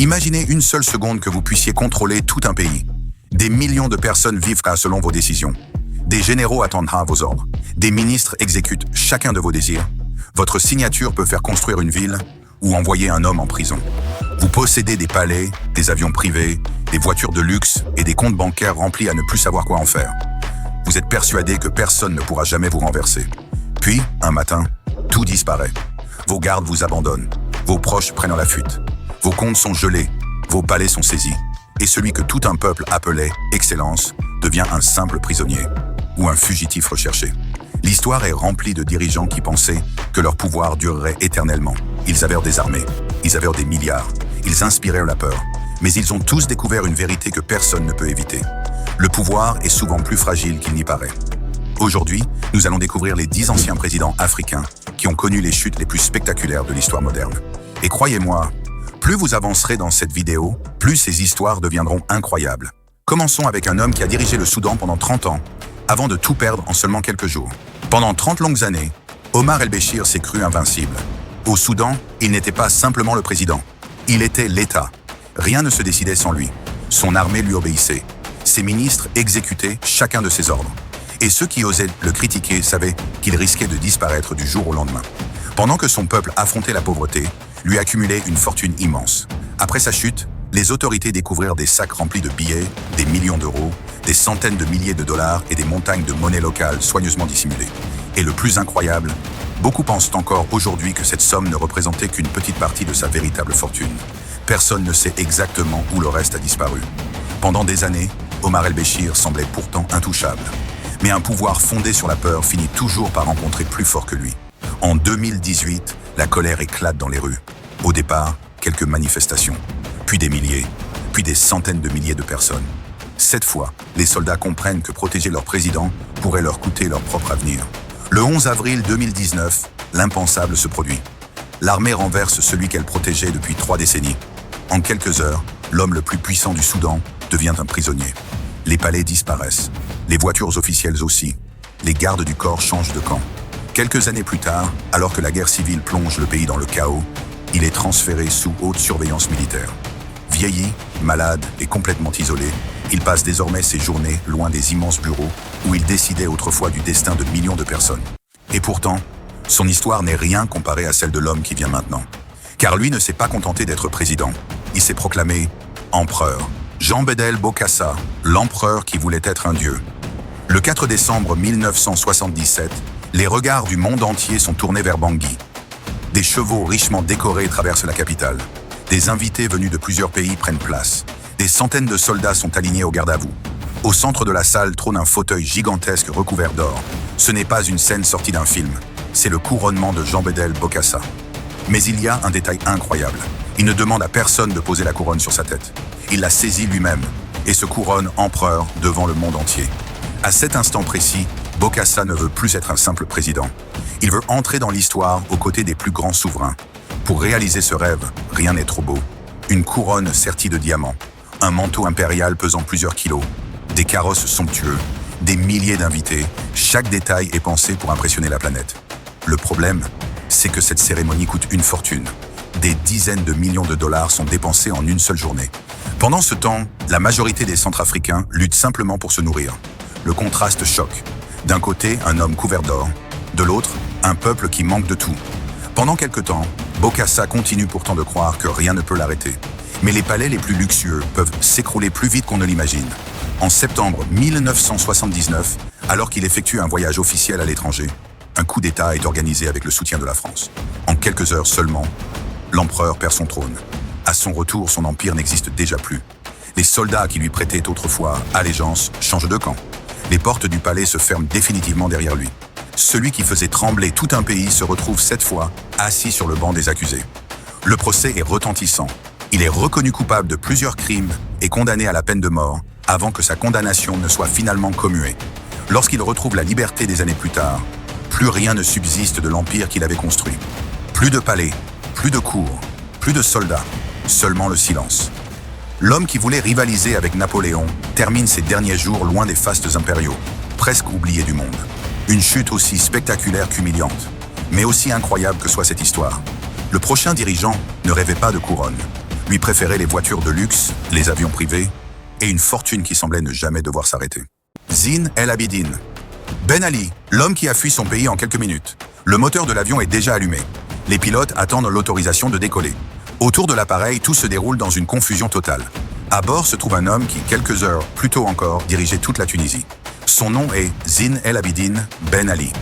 Imaginez une seule seconde que vous puissiez contrôler tout un pays. Des millions de personnes vivent selon vos décisions. Des généraux attendent vos ordres. Des ministres exécutent chacun de vos désirs. Votre signature peut faire construire une ville ou envoyer un homme en prison. Vous possédez des palais, des avions privés, des voitures de luxe et des comptes bancaires remplis à ne plus savoir quoi en faire. Vous êtes persuadé que personne ne pourra jamais vous renverser. Puis, un matin, tout disparaît. Vos gardes vous abandonnent. Vos proches prennent la fuite. Vos comptes sont gelés. Vos palais sont saisis. Et celui que tout un peuple appelait Excellence devient un simple prisonnier ou un fugitif recherché. L'histoire est remplie de dirigeants qui pensaient que leur pouvoir durerait éternellement. Ils avaient des armées, ils avaient des milliards, ils inspiraient la peur. Mais ils ont tous découvert une vérité que personne ne peut éviter. Le pouvoir est souvent plus fragile qu'il n'y paraît. Aujourd'hui, nous allons découvrir les 10 anciens présidents africains qui ont connu les chutes les plus spectaculaires de l'histoire moderne. Et croyez-moi, plus vous avancerez dans cette vidéo, plus ces histoires deviendront incroyables. Commençons avec un homme qui a dirigé le Soudan pendant 30 ans, avant de tout perdre en seulement quelques jours. Pendant 30 longues années, Omar el-Béchir s'est cru invincible. Au Soudan, il n'était pas simplement le président. Il était l'État. Rien ne se décidait sans lui. Son armée lui obéissait. Ses ministres exécutaient chacun de ses ordres. Et ceux qui osaient le critiquer savaient qu'il risquait de disparaître du jour au lendemain. Pendant que son peuple affrontait la pauvreté, lui accumulait une fortune immense. Après sa chute, les autorités découvrirent des sacs remplis de billets, des millions d'euros, des centaines de milliers de dollars et des montagnes de monnaie locale soigneusement dissimulées. Et le plus incroyable, beaucoup pensent encore aujourd'hui que cette somme ne représentait qu'une petite partie de sa véritable fortune. Personne ne sait exactement où le reste a disparu. Pendant des années, Omar el-Béchir semblait pourtant intouchable. Mais un pouvoir fondé sur la peur finit toujours par rencontrer plus fort que lui. En 2018, la colère éclate dans les rues. Au départ, quelques manifestations, puis des milliers, puis des centaines de milliers de personnes. Cette fois, les soldats comprennent que protéger leur président pourrait leur coûter leur propre avenir. Le 11 avril 2019, l'impensable se produit. L'armée renverse celui qu'elle protégeait depuis 3 décennies. En quelques heures, l'homme le plus puissant du Soudan devient un prisonnier. Les palais disparaissent, les voitures officielles aussi. Les gardes du corps changent de camp. Quelques années plus tard, alors que la guerre civile plonge le pays dans le chaos, il est transféré sous haute surveillance militaire. Vieilli, malade et complètement isolé, il passe désormais ses journées loin des immenses bureaux où il décidait autrefois du destin de millions de personnes. Et pourtant, son histoire n'est rien comparée à celle de l'homme qui vient maintenant. Car lui ne s'est pas contenté d'être président. Il s'est proclamé empereur. Jean Bédel Bokassa, l'empereur qui voulait être un dieu. Le 4 décembre 1977, les regards du monde entier sont tournés vers Bangui. Des chevaux richement décorés traversent la capitale. Des invités venus de plusieurs pays prennent place. Des centaines de soldats sont alignés au garde-à-vous. Au centre de la salle trône un fauteuil gigantesque recouvert d'or. Ce n'est pas une scène sortie d'un film. C'est le couronnement de Jean Bédel Bokassa. Mais il y a un détail incroyable. Il ne demande à personne de poser la couronne sur sa tête. Il la saisit lui-même et se couronne empereur devant le monde entier. À cet instant précis, Bokassa ne veut plus être un simple président. Il veut entrer dans l'histoire aux côtés des plus grands souverains. Pour réaliser ce rêve, rien n'est trop beau. Une couronne sertie de diamants, un manteau impérial pesant plusieurs kilos, des carrosses somptueux, des milliers d'invités, chaque détail est pensé pour impressionner la planète. Le problème, c'est que cette cérémonie coûte une fortune. Des dizaines de millions de dollars sont dépensés en une seule journée. Pendant ce temps, la majorité des Centrafricains luttent simplement pour se nourrir. Le contraste choque. D'un côté, un homme couvert d'or. De l'autre, un peuple qui manque de tout. Pendant quelque temps, Bokassa continue pourtant de croire que rien ne peut l'arrêter. Mais les palais les plus luxueux peuvent s'écrouler plus vite qu'on ne l'imagine. En septembre 1979, alors qu'il effectue un voyage officiel à l'étranger, un coup d'État est organisé avec le soutien de la France. En quelques heures seulement, l'empereur perd son trône. À son retour, son empire n'existe déjà plus. Les soldats qui lui prêtaient autrefois allégeance changent de camp. Les portes du palais se ferment définitivement derrière lui. Celui qui faisait trembler tout un pays se retrouve cette fois assis sur le banc des accusés. Le procès est retentissant. Il est reconnu coupable de plusieurs crimes et condamné à la peine de mort avant que sa condamnation ne soit finalement commuée. Lorsqu'il retrouve la liberté des années plus tard, plus rien ne subsiste de l'empire qu'il avait construit. Plus de palais, plus de cours, plus de soldats, seulement le silence. L'homme qui voulait rivaliser avec Napoléon termine ses derniers jours loin des fastes impériaux, presque oublié du monde. Une chute aussi spectaculaire qu'humiliante, mais aussi incroyable que soit cette histoire. Le prochain dirigeant ne rêvait pas de couronne. lui préférait les voitures de luxe, les avions privés et une fortune qui semblait ne jamais devoir s'arrêter. Zine El Abidine. Ben Ali, l'homme qui a fui son pays en quelques minutes. Le moteur de l'avion est déjà allumé. Les pilotes attendent l'autorisation de décoller. Autour de l'appareil, tout se déroule dans une confusion totale. À bord se trouve un homme qui, quelques heures plus tôt encore, dirigeait toute la Tunisie. Son nom est Zine El Abidine Ben Ali.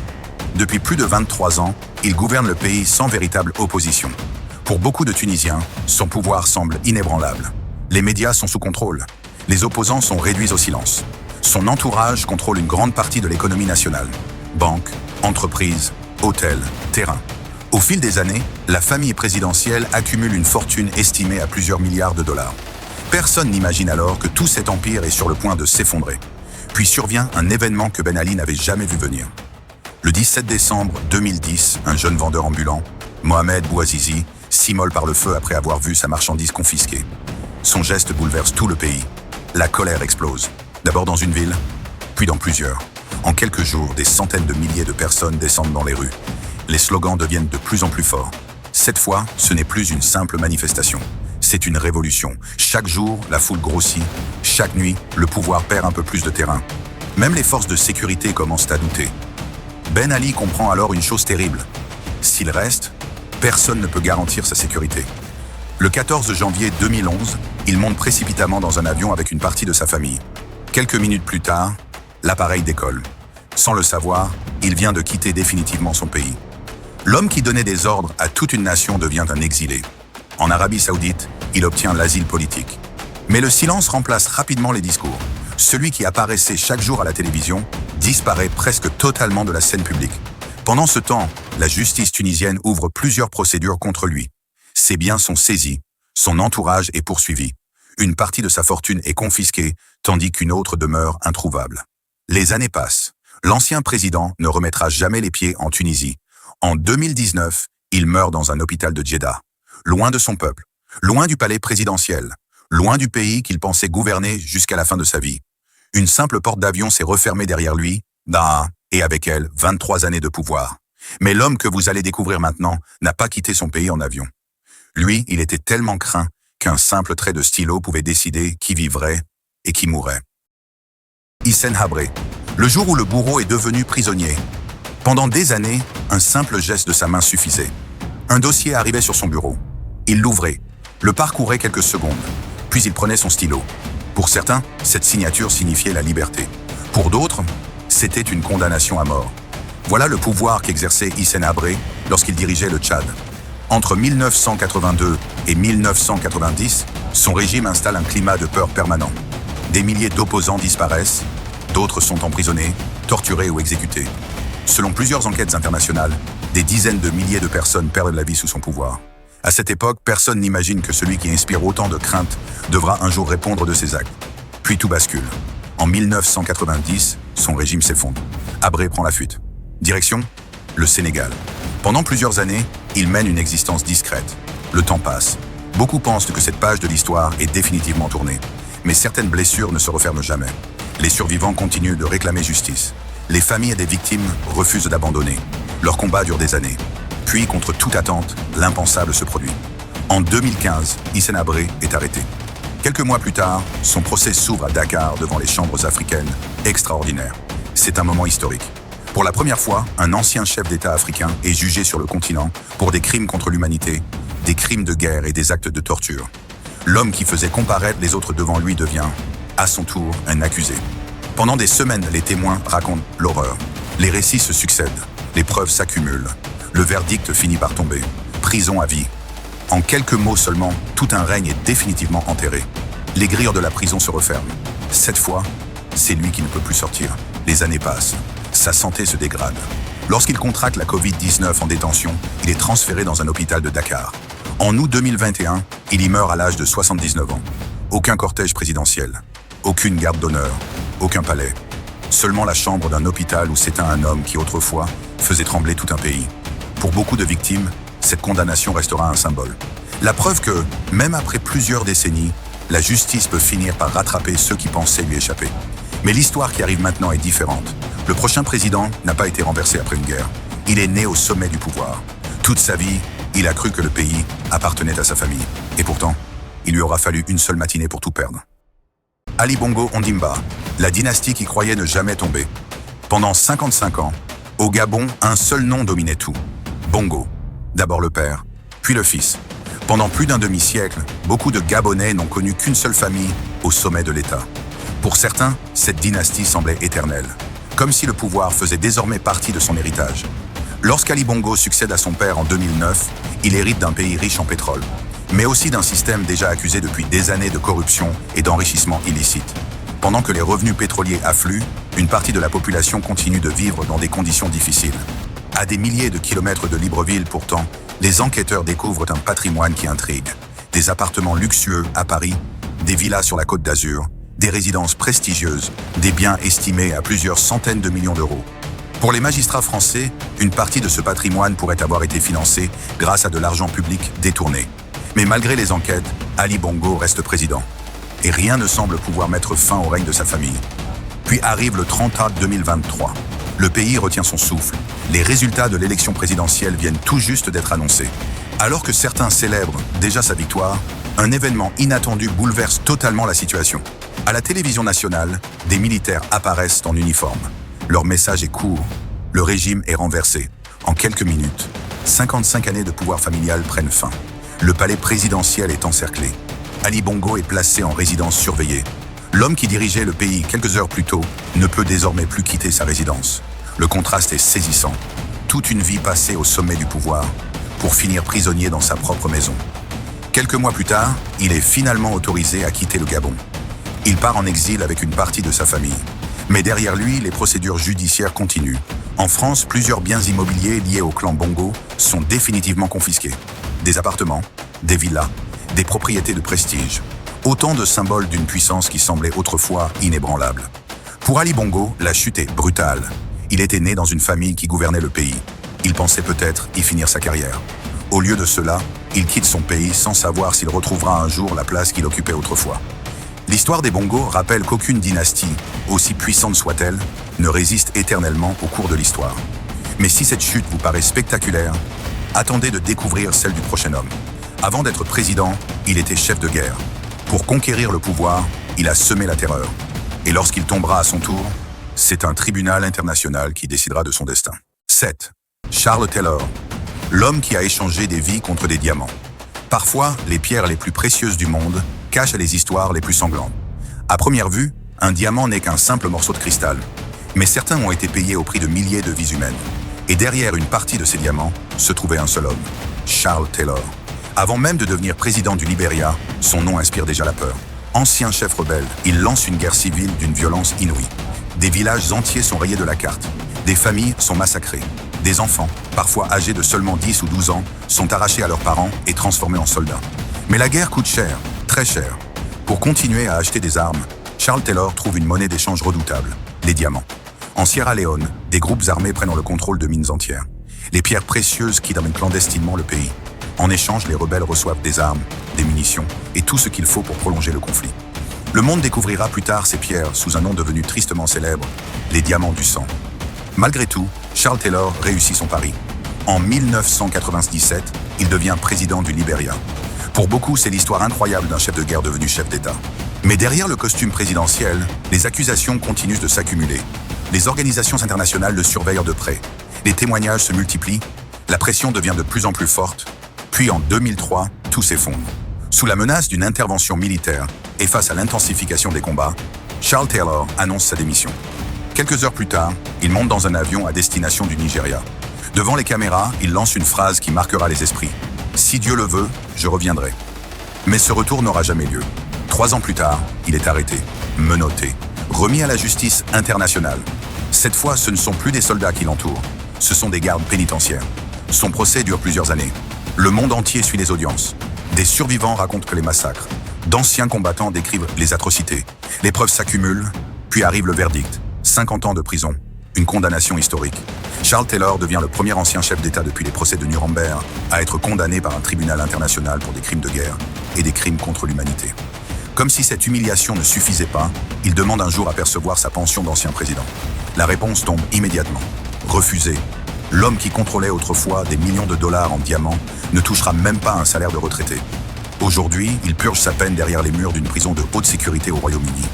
Depuis plus de 23 ans, il gouverne le pays sans véritable opposition. Pour beaucoup de Tunisiens, son pouvoir semble inébranlable. Les médias sont sous contrôle. Les opposants sont réduits au silence. Son entourage contrôle une grande partie de l'économie nationale. Banques, entreprises, hôtels, terrains. Au fil des années, la famille présidentielle accumule une fortune estimée à plusieurs milliards de dollars. Personne n'imagine alors que tout cet empire est sur le point de s'effondrer. Puis survient un événement que Ben Ali n'avait jamais vu venir. Le 17 décembre 2010, un jeune vendeur ambulant, Mohamed Bouazizi, s'immole par le feu après avoir vu sa marchandise confisquée. Son geste bouleverse tout le pays. La colère explose. D'abord dans une ville, puis dans plusieurs. En quelques jours, des centaines de milliers de personnes descendent dans les rues. Les slogans deviennent de plus en plus forts. Cette fois, ce n'est plus une simple manifestation. C'est une révolution. Chaque jour, la foule grossit. Chaque nuit, le pouvoir perd un peu plus de terrain. Même les forces de sécurité commencent à douter. Ben Ali comprend alors une chose terrible. S'il reste, personne ne peut garantir sa sécurité. Le 14 janvier 2011, il monte précipitamment dans un avion avec une partie de sa famille. Quelques minutes plus tard, l'appareil décolle. Sans le savoir, il vient de quitter définitivement son pays. L'homme qui donnait des ordres à toute une nation devient un exilé. En Arabie Saoudite, il obtient l'asile politique. Mais le silence remplace rapidement les discours. Celui qui apparaissait chaque jour à la télévision disparaît presque totalement de la scène publique. Pendant ce temps, la justice tunisienne ouvre plusieurs procédures contre lui. Ses biens sont saisis, son entourage est poursuivi. Une partie de sa fortune est confisquée, tandis qu'une autre demeure introuvable. Les années passent. L'ancien président ne remettra jamais les pieds en Tunisie. En 2019, il meurt dans un hôpital de Djeddah. Loin de son peuple, loin du palais présidentiel, loin du pays qu'il pensait gouverner jusqu'à la fin de sa vie. Une simple porte d'avion s'est refermée derrière lui, et avec elle, 23 années de pouvoir. Mais l'homme que vous allez découvrir maintenant n'a pas quitté son pays en avion. Lui, il était tellement craint qu'un simple trait de stylo pouvait décider qui vivrait et qui mourrait. Hissène Habré, le jour où le bourreau est devenu prisonnier. Pendant des années, un simple geste de sa main suffisait. Un dossier arrivait sur son bureau. Il l'ouvrait, le parcourait quelques secondes, puis il prenait son stylo. Pour certains, cette signature signifiait la liberté. Pour d'autres, c'était une condamnation à mort. Voilà le pouvoir qu'exerçait Hissène Habré lorsqu'il dirigeait le Tchad. Entre 1982 et 1990, son régime installe un climat de peur permanent. Des milliers d'opposants disparaissent, d'autres sont emprisonnés, torturés ou exécutés. Selon plusieurs enquêtes internationales, des dizaines de milliers de personnes perdent la vie sous son pouvoir. À cette époque, personne n'imagine que celui qui inspire autant de crainte devra un jour répondre de ses actes. Puis tout bascule. En 1990, son régime s'effondre. Habré prend la fuite. Direction ? Le Sénégal. Pendant plusieurs années, il mène une existence discrète. Le temps passe. Beaucoup pensent que cette page de l'histoire est définitivement tournée. Mais certaines blessures ne se referment jamais. Les survivants continuent de réclamer justice. Les familles des victimes refusent d'abandonner. Leur combat dure des années. Puis, contre toute attente, l'impensable se produit. En 2015, Hissène Habré est arrêté. Quelques mois plus tard, son procès s'ouvre à Dakar devant les chambres africaines. Extraordinaire. C'est un moment historique. Pour la première fois, un ancien chef d'État africain est jugé sur le continent pour des crimes contre l'humanité, des crimes de guerre et des actes de torture. L'homme qui faisait comparaître les autres devant lui devient, à son tour, un accusé. Pendant des semaines, les témoins racontent l'horreur. Les récits se succèdent, les preuves s'accumulent. Le verdict finit par tomber. Prison à vie. En quelques mots seulement, tout un règne est définitivement enterré. Les grilles de la prison se referment. Cette fois, c'est lui qui ne peut plus sortir. Les années passent. Sa santé se dégrade. Lorsqu'il contracte la Covid-19 en détention, il est transféré dans un hôpital de Dakar. En août 2021, il y meurt à l'âge de 79 ans. Aucun cortège présidentiel, aucune garde d'honneur, aucun palais. Seulement la chambre d'un hôpital où s'éteint un homme qui autrefois faisait trembler tout un pays. Pour beaucoup de victimes, cette condamnation restera un symbole. La preuve que, même après plusieurs décennies, la justice peut finir par rattraper ceux qui pensaient lui échapper. Mais l'histoire qui arrive maintenant est différente. Le prochain président n'a pas été renversé après une guerre. Il est né au sommet du pouvoir. Toute sa vie, il a cru que le pays appartenait à sa famille. Et pourtant, il lui aura fallu une seule matinée pour tout perdre. Ali Bongo Ondimba, la dynastie qui croyait ne jamais tomber. Pendant 55 ans, au Gabon, un seul nom dominait tout. Bongo. D'abord le père, puis le fils. Pendant plus d'un demi-siècle, beaucoup de Gabonais n'ont connu qu'une seule famille au sommet de l'État. Pour certains, cette dynastie semblait éternelle, comme si le pouvoir faisait désormais partie de son héritage. Lorsqu'Ali Bongo succède à son père en 2009, il hérite d'un pays riche en pétrole, mais aussi d'un système déjà accusé depuis des années de corruption et d'enrichissement illicite. Pendant que les revenus pétroliers affluent, une partie de la population continue de vivre dans des conditions difficiles. À des milliers de kilomètres de Libreville pourtant, les enquêteurs découvrent un patrimoine qui intrigue. Des appartements luxueux à Paris, des villas sur la Côte d'Azur, des résidences prestigieuses, des biens estimés à plusieurs centaines de millions d'euros. Pour les magistrats français, une partie de ce patrimoine pourrait avoir été financée grâce à de l'argent public détourné. Mais malgré les enquêtes, Ali Bongo reste président. Et rien ne semble pouvoir mettre fin au règne de sa famille. Puis arrive le 30 avril 2023. Le pays retient son souffle. Les résultats de l'élection présidentielle viennent tout juste d'être annoncés. Alors que certains célèbrent déjà sa victoire, un événement inattendu bouleverse totalement la situation. À la télévision nationale, des militaires apparaissent en uniforme. Leur message est court. Le régime est renversé. En quelques minutes, 55 années de pouvoir familial prennent fin. Le palais présidentiel est encerclé. Ali Bongo est placé en résidence surveillée. L'homme qui dirigeait le pays quelques heures plus tôt ne peut désormais plus quitter sa résidence. Le contraste est saisissant. Toute une vie passée au sommet du pouvoir pour finir prisonnier dans sa propre maison. Quelques mois plus tard, il est finalement autorisé à quitter le Gabon. Il part en exil avec une partie de sa famille. Mais derrière lui, les procédures judiciaires continuent. En France, plusieurs biens immobiliers liés au clan Bongo sont définitivement confisqués. Des appartements, des villas, des propriétés de prestige. Autant de symboles d'une puissance qui semblait autrefois inébranlable. Pour Ali Bongo, la chute est brutale. Il était né dans une famille qui gouvernait le pays. Il pensait peut-être y finir sa carrière. Au lieu de cela, il quitte son pays sans savoir s'il retrouvera un jour la place qu'il occupait autrefois. L'histoire des Bongo rappelle qu'aucune dynastie, aussi puissante soit-elle, ne résiste éternellement au cours de l'histoire. Mais si cette chute vous paraît spectaculaire, attendez de découvrir celle du prochain homme. Avant d'être président, il était chef de guerre. Pour conquérir le pouvoir, il a semé la terreur. Et lorsqu'il tombera à son tour, c'est un tribunal international qui décidera de son destin. 7. Charles Taylor, l'homme qui a échangé des vies contre des diamants. Parfois, les pierres les plus précieuses du monde cachent les histoires les plus sanglantes. À première vue, un diamant n'est qu'un simple morceau de cristal. Mais certains ont été payés au prix de milliers de vies humaines. Et derrière une partie de ces diamants se trouvait un seul homme, Charles Taylor. Avant même de devenir président du Libéria, son nom inspire déjà la peur. Ancien chef rebelle, il lance une guerre civile d'une violence inouïe. Des villages entiers sont rayés de la carte. Des familles sont massacrées. Des enfants, parfois âgés de seulement 10 ou 12 ans, sont arrachés à leurs parents et transformés en soldats. Mais la guerre coûte cher, très cher. Pour continuer à acheter des armes, Charles Taylor trouve une monnaie d'échange redoutable, les diamants. En Sierra Leone, des groupes armés prennent le contrôle de mines entières. Les pierres précieuses qui dominent clandestinement le pays. En échange, les rebelles reçoivent des armes, des munitions et tout ce qu'il faut pour prolonger le conflit. Le monde découvrira plus tard ces pierres sous un nom devenu tristement célèbre, les diamants du sang. Malgré tout, Charles Taylor réussit son pari. En 1997, il devient président du Libéria. Pour beaucoup, c'est l'histoire incroyable d'un chef de guerre devenu chef d'État. Mais derrière le costume présidentiel, les accusations continuent de s'accumuler. Les organisations internationales le surveillent de près. Les témoignages se multiplient, la pression devient de plus en plus forte. Puis en 2003, tout s'effondre. Sous la menace d'une intervention militaire et face à l'intensification des combats, Charles Taylor annonce sa démission. Quelques heures plus tard, il monte dans un avion à destination du Nigeria. Devant les caméras, il lance une phrase qui marquera les esprits. « Si Dieu le veut, je reviendrai ». Mais ce retour n'aura jamais lieu. 3 ans plus tard, il est arrêté, menotté, remis à la justice internationale. Cette fois, ce ne sont plus des soldats qui l'entourent, ce sont des gardes pénitentiaires. Son procès dure plusieurs années. Le monde entier suit les audiences. Des survivants racontent que les massacres. D'anciens combattants décrivent les atrocités. Les preuves s'accumulent, puis arrive le verdict. 50 ans de prison, une condamnation historique. Charles Taylor devient le premier ancien chef d'État depuis les procès de Nuremberg à être condamné par un tribunal international pour des crimes de guerre et des crimes contre l'humanité. Comme si cette humiliation ne suffisait pas, il demande un jour à percevoir sa pension d'ancien président. La réponse tombe immédiatement. Refusé. L'homme qui contrôlait autrefois des millions de dollars en diamants ne touchera même pas un salaire de retraité. Aujourd'hui, il purge sa peine derrière les murs d'une prison de haute sécurité au Royaume-Uni.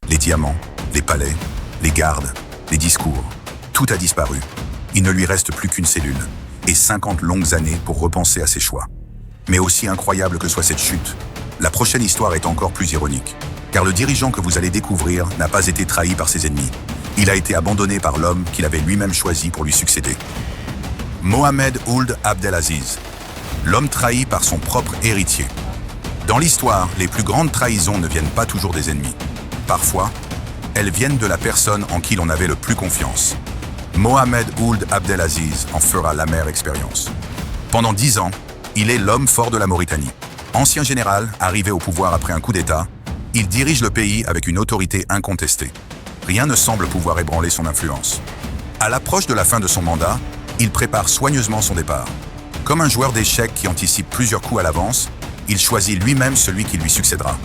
Les diamants, les palais, les gardes, les discours, tout a disparu. Il ne lui reste plus qu'une cellule, et 50 longues années pour repenser à ses choix. Mais aussi incroyable que soit cette chute, la prochaine histoire est encore plus ironique. Car le dirigeant que vous allez découvrir n'a pas été trahi par ses ennemis. Il a été abandonné par l'homme qu'il avait lui-même choisi pour lui succéder. Mohamed Ould Abdelaziz, l'homme trahi par son propre héritier. Dans l'histoire, les plus grandes trahisons ne viennent pas toujours des ennemis. Parfois, elles viennent de la personne en qui l'on avait le plus confiance. Mohamed Ould Abdelaziz en fera l'amère expérience. Pendant 10 ans, il est l'homme fort de la Mauritanie. Ancien général, arrivé au pouvoir après un coup d'État, il dirige le pays avec une autorité incontestée. Rien ne semble pouvoir ébranler son influence. À l'approche de la fin de son mandat, il prépare soigneusement son départ. Comme un joueur d'échecs qui anticipe plusieurs coups à l'avance, il choisit lui-même celui qui lui succédera.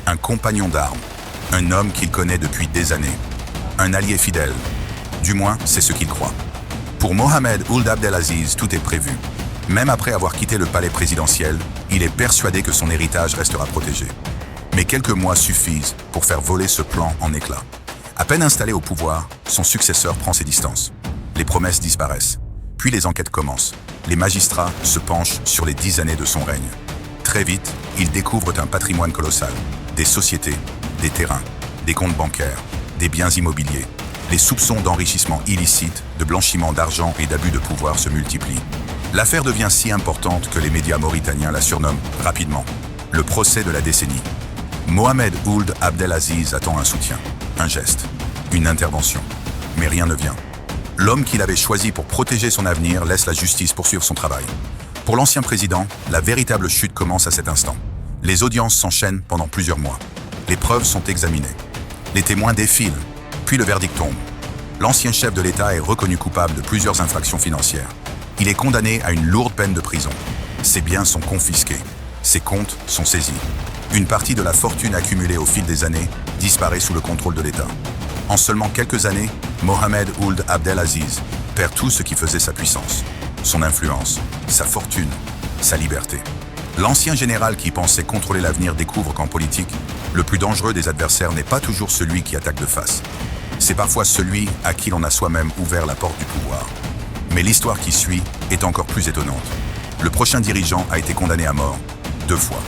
Un compagnon d'armes, un homme qu'il connaît depuis des années, un allié fidèle. Du moins, c'est ce qu'il croit. Pour Mohamed Ould Abdelaziz, tout est prévu. Même après avoir quitté le palais présidentiel, il est persuadé que son héritage restera protégé. Mais quelques mois suffisent pour faire voler ce plan en éclats. À peine installé au pouvoir, son successeur prend ses distances. Les promesses disparaissent. Puis les enquêtes commencent. Les magistrats se penchent sur les 10 années de son règne. Très vite, ils découvrent un patrimoine colossal. Des sociétés, des terrains, des comptes bancaires, des biens immobiliers. Les soupçons d'enrichissement illicite, de blanchiment d'argent et d'abus de pouvoir se multiplient. L'affaire devient si importante que les médias mauritaniens la surnomment rapidement le procès de la décennie. Mohamed Ould Abdelaziz attend un soutien, un geste, une intervention. Mais rien ne vient. L'homme qu'il avait choisi pour protéger son avenir laisse la justice poursuivre son travail. Pour l'ancien président, la véritable chute commence à cet instant. Les audiences s'enchaînent pendant plusieurs mois. Les preuves sont examinées. Les témoins défilent, puis le verdict tombe. L'ancien chef de l'État est reconnu coupable de plusieurs infractions financières. Il est condamné à une lourde peine de prison. Ses biens sont confisqués. Ses comptes sont saisis. Une partie de la fortune accumulée au fil des années disparaît sous le contrôle de l'État. En seulement quelques années, Mohamed Ould Abdelaziz perd tout ce qui faisait sa puissance. Son influence, sa fortune, sa liberté. L'ancien général qui pensait contrôler l'avenir découvre qu'en politique, le plus dangereux des adversaires n'est pas toujours celui qui attaque de face. C'est parfois celui à qui l'on a soi-même ouvert la porte du pouvoir. Mais l'histoire qui suit est encore plus étonnante. Le prochain dirigeant a été condamné à mort 2 fois.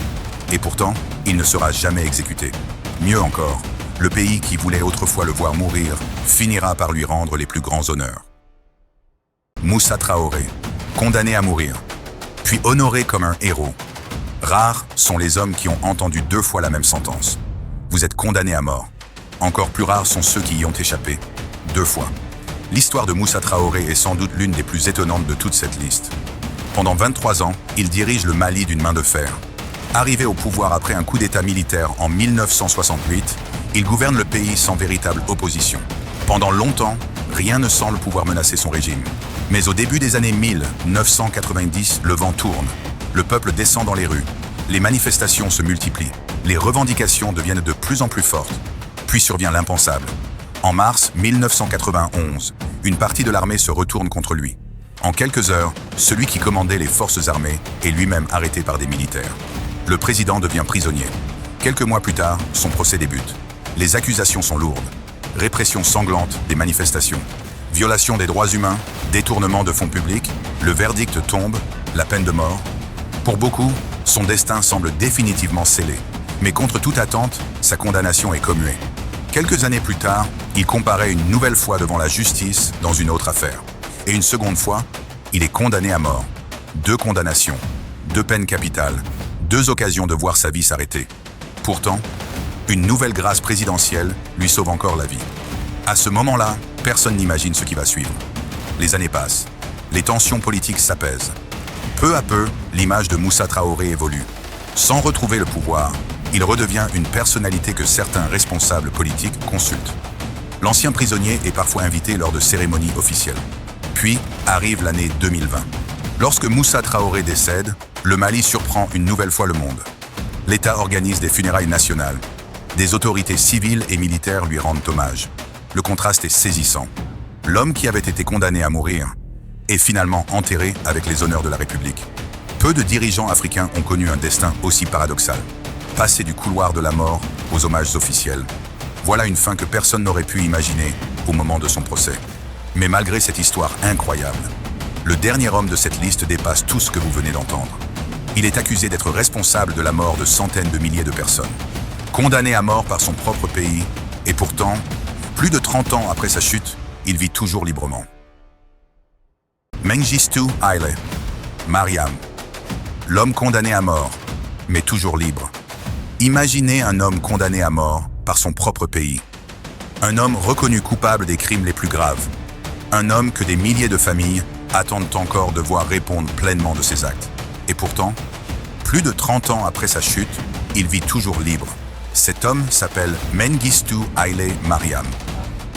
Et pourtant, il ne sera jamais exécuté. Mieux encore, le pays qui voulait autrefois le voir mourir finira par lui rendre les plus grands honneurs. Moussa Traoré, condamné à mourir, puis honoré comme un héros. Rares sont les hommes qui ont entendu 2 fois la même sentence. Vous êtes condamné à mort. Encore plus rares sont ceux qui y ont échappé 2 fois. L'histoire de Moussa Traoré est sans doute l'une des plus étonnantes de toute cette liste. Pendant 23 ans, il dirige le Mali d'une main de fer. Arrivé au pouvoir après un coup d'État militaire en 1968, il gouverne le pays sans véritable opposition. Pendant longtemps, rien ne semble pouvoir menacer son régime. Mais au début des années 1990, le vent tourne. Le peuple descend dans les rues. Les manifestations se multiplient. Les revendications deviennent de plus en plus fortes. Puis survient l'impensable. En mars 1991, une partie de l'armée se retourne contre lui. En quelques heures, celui qui commandait les forces armées est lui-même arrêté par des militaires. Le président devient prisonnier. Quelques mois plus tard, son procès débute. Les accusations sont lourdes. Répression sanglante des manifestations. Violation des droits humains, détournement de fonds publics, le verdict tombe, la peine de mort. Pour beaucoup, son destin semble définitivement scellé. Mais contre toute attente, sa condamnation est commuée. Quelques années plus tard, il comparaît une nouvelle fois devant la justice dans une autre affaire. Et une seconde fois, il est condamné à mort. 2 condamnations, 2 peines capitales, 2 occasions de voir sa vie s'arrêter. Pourtant, une nouvelle grâce présidentielle lui sauve encore la vie. À ce moment-là, personne n'imagine ce qui va suivre. Les années passent. Les tensions politiques s'apaisent. Peu à peu, l'image de Moussa Traoré évolue. Sans retrouver le pouvoir, il redevient une personnalité que certains responsables politiques consultent. L'ancien prisonnier est parfois invité lors de cérémonies officielles. Puis arrive l'année 2020. Lorsque Moussa Traoré décède, le Mali surprend une nouvelle fois le monde. L'État organise des funérailles nationales. Des autorités civiles et militaires lui rendent hommage. Le contraste est saisissant. L'homme qui avait été condamné à mourir est finalement enterré avec les honneurs de la République. Peu de dirigeants africains ont connu un destin aussi paradoxal. Passer du couloir de la mort aux hommages officiels. Voilà une fin que personne n'aurait pu imaginer au moment de son procès. Mais malgré cette histoire incroyable, le dernier homme de cette liste dépasse tout ce que vous venez d'entendre. Il est accusé d'être responsable de la mort de centaines de milliers de personnes. Condamné à mort par son propre pays, et pourtant, plus de 30 ans après sa chute, il vit toujours librement. Mengistu Haile Mariam, l'homme condamné à mort, mais toujours libre. Imaginez un homme condamné à mort par son propre pays. Un homme reconnu coupable des crimes les plus graves. Un homme que des milliers de familles attendent encore de voir répondre pleinement de ses actes. Et pourtant, plus de 30 ans après sa chute, il vit toujours libre. Cet homme s'appelle Mengistu Haile Mariam.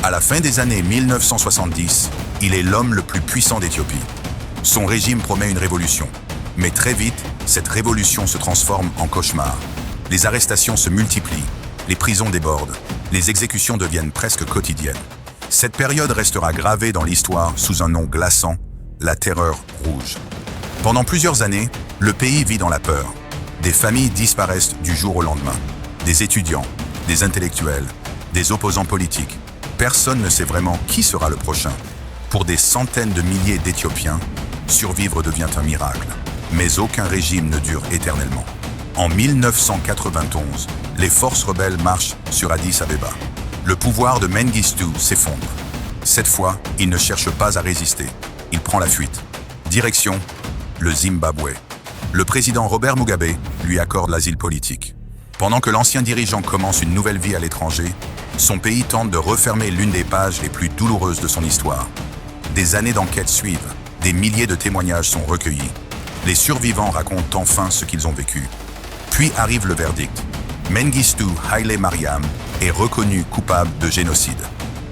À la fin des années 1970, il est l'homme le plus puissant d'Éthiopie. Son régime promet une révolution. Mais très vite, cette révolution se transforme en cauchemar. Les arrestations se multiplient, les prisons débordent, les exécutions deviennent presque quotidiennes. Cette période restera gravée dans l'histoire sous un nom glaçant, la Terreur rouge. Pendant plusieurs années, le pays vit dans la peur. Des familles disparaissent du jour au lendemain. Des étudiants, des intellectuels, des opposants politiques. Personne ne sait vraiment qui sera le prochain. Pour des centaines de milliers d'Éthiopiens, survivre devient un miracle. Mais aucun régime ne dure éternellement. En 1991, les forces rebelles marchent sur Addis Abeba. Le pouvoir de Mengistu s'effondre. Cette fois, il ne cherche pas à résister. Il prend la fuite. Direction, le Zimbabwe. Le président Robert Mugabe lui accorde l'asile politique. Pendant que l'ancien dirigeant commence une nouvelle vie à l'étranger, son pays tente de refermer l'une des pages les plus douloureuses de son histoire. Des années d'enquête suivent, des milliers de témoignages sont recueillis. Les survivants racontent enfin ce qu'ils ont vécu. Puis arrive le verdict. Mengistu Haile Mariam est reconnu coupable de génocide.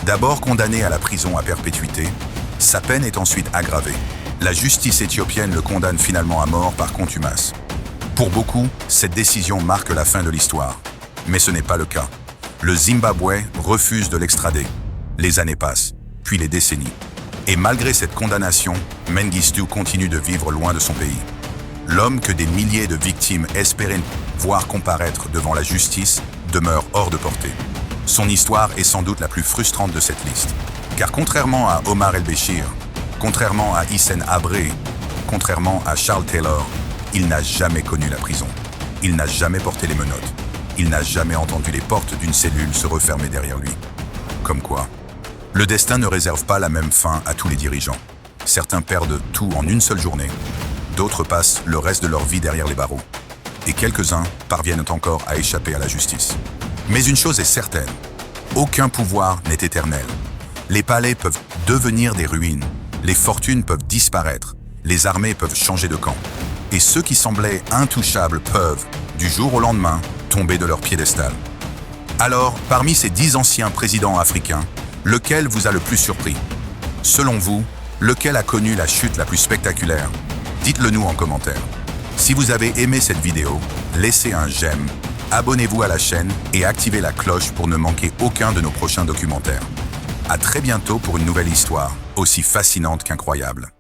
D'abord condamné à la prison à perpétuité, sa peine est ensuite aggravée. La justice éthiopienne le condamne finalement à mort par contumace. Pour beaucoup, cette décision marque la fin de l'histoire. Mais ce n'est pas le cas. Le Zimbabwe refuse de l'extrader. Les années passent, puis les décennies. Et malgré cette condamnation, Mengistu continue de vivre loin de son pays. L'homme que des milliers de victimes espéraient voir comparaître devant la justice demeure hors de portée. Son histoire est sans doute la plus frustrante de cette liste. Car contrairement à Omar el-Béchir, contrairement à Hissène Habré, contrairement à Charles Taylor, il n'a jamais connu la prison. Il n'a jamais porté les menottes. Il n'a jamais entendu les portes d'une cellule se refermer derrière lui. Comme quoi, le destin ne réserve pas la même fin à tous les dirigeants. Certains perdent tout en une seule journée. D'autres passent le reste de leur vie derrière les barreaux. Et quelques-uns parviennent encore à échapper à la justice. Mais une chose est certaine, aucun pouvoir n'est éternel. Les palais peuvent devenir des ruines, les fortunes peuvent disparaître, les armées peuvent changer de camp. Et ceux qui semblaient intouchables peuvent, du jour au lendemain, tomber de leur piédestal. Alors, parmi ces 10 anciens présidents africains, lequel vous a le plus surpris? Selon vous, lequel a connu la chute la plus spectaculaire? Dites-le nous en commentaire. Si vous avez aimé cette vidéo, laissez un j'aime, abonnez-vous à la chaîne et activez la cloche pour ne manquer aucun de nos prochains documentaires. À très bientôt pour une nouvelle histoire, aussi fascinante qu'incroyable.